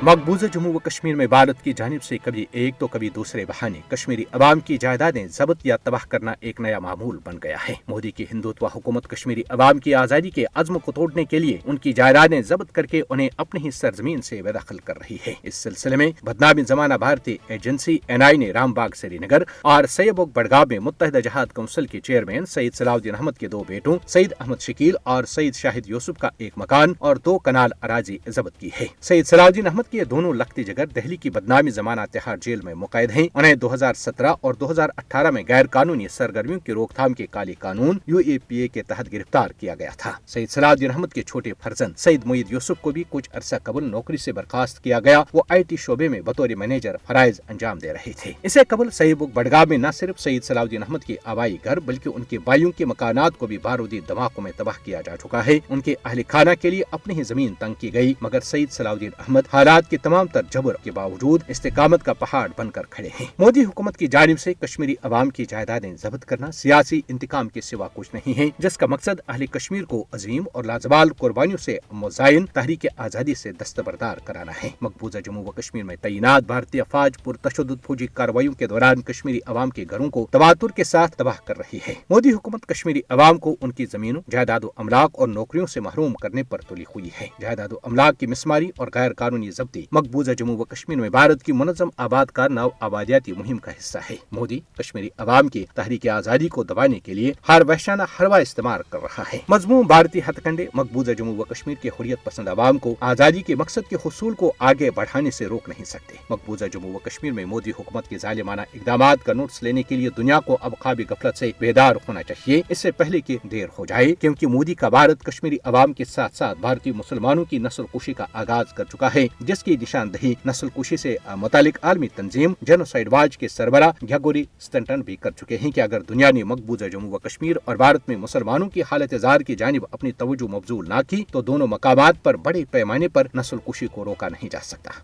मकबूजा जम्मू व कश्मीर में भारत की जानिब से कभी एक तो कभी दूसरे बहाने कश्मीरी अवाम की जायदादें जब्त या तबाह करना एक नया मामूल बन गया है। मोदी की हिंदुत्व हुकूमत कश्मीरी अवाम की आजादी के अज़्म को तोड़ने के लिए उनकी जायदादें जब्त करके उन्हें अपनी ही सरजमीन से बेदखल कर रही है। इस सिलसिले में बदनामी जमाना भारतीय एजेंसी NI ने रामबाग श्रीनगर और सैयबुग बड़गांव में मुत्तहिदा जहाद कौंसिल के चेयरमैन सईद सलाउद्दीन अहमद के 2 बेटों सईद अहमद शकील और सईद शाहिद यूसुफ का 1 मकान और 2 कनाल अराजी जब्त की है। सईद सलाउद्दीन अहमद के दोनों लखती जगर दिल्ली की बदनामी जमाना तिहाड़ जेल में मुकैद हैं। उन्हें 2017 और 2018 में गैर कानूनी सरगर्मियों की रोकथाम के काले कानून UAPA के तहत गिरफ्तार किया गया था। सईद सलाउद्दीन अहमद के छोटे फर्जंद सईद मुईद यूसुफ को भी कुछ अरसा कबल नौकरी से बर्खास्त किया गया। वो IT शोबे में बतौर मैनेजर फराइज अंजाम दे रहे थे। इससे कबल सैयबुग बड़गांव में न सिर्फ सईद सलाउद्दीन अहमद के आबाई घर बल्कि उनके भाइयों के मकानात को भी बारूदी धमाकों में तबाह किया जा चुका है। उनके अहले खाना के लिए अपनी ही जमीन तंग की गई, मगर सईद सलाउद्दीन अहमद हालात के तमाम तर जबर के बावजूद इस्तेकामत का पहाड़ बनकर खड़े हैं। मोदी हुकूमत की जानिब से कश्मीरी अवाम की जायदादें जब्त करना सियासी इंतकाम के सिवा कुछ नहीं है, जिसका मकसद अहले कश्मीर को अजीम और लाजवाल कुर्बानियों से मुजायन तहरीक आजादी से दस्तबरदार कराना है। मकबूजा जम्मू व कश्मीर में तैनात भारतीय फौज पुरतशद्दुद फौजी कार्रवाइयों के दौरान कश्मीरी अवाम के घरों को तवातुर के साथ तबाह कर रही है। मोदी हुकूमत कश्मीरी अवाम को उनकी जमीनों, जायदाद अमलाक और नौकरियों से महरूम करने पर तुली हुई है। जायदाद अमलाक की मिसमारी और गैर कानूनी जब्ती मकबूजा जम्मू व कश्मीर में भारत की मुनज़्ज़म आबादकार नव आबादियाती मुहिम का हिस्सा है। मोदी कश्मीरी अवाम की तहरीक आजादी को दबाने के लिए हर वहशाना हरवा इस्तेमाल कर रहा है। मजमूम भारतीय हथकंडे मकबूजा जम्मू व कश्मीर के हुर्रियत पसंद अवाम को आजादी के मकसद के हुसूल को आगे बढ़ाने से रोक नहीं सकते। मकबूजा जम्मू व कश्मीर में मोदी हुकूमत के जालिमाना इक़दामात का नोट्स लेने के लिए दुनिया को अब ख्वाबी गफलत से बेदार होना चाहिए, इससे पहले कि देर हो जाए, क्योंकि मोदी का भारत कश्मीरी अवाम के साथ साथ भारतीय मुसलमानों की नस्ल कुशी का आगाज कर चुका है, जिसकी निशानदही नस्ल कुशी से मुतालिक आलमी तंजीम जेनोसाइड वाच के सरबरा ग्रेगोरी स्टैंटन भी कर चुके हैं कि अगर दुनिया ने मकबूजा जम्मू व कश्मीर और भारत में मुसलमानों की हालत जार की जानिब अपनी तवज्जो मबजूल ना की तो दोनों मकामात पर बड़े पैमाने पर नस्ल कुशी को रोका नहीं जा सकता।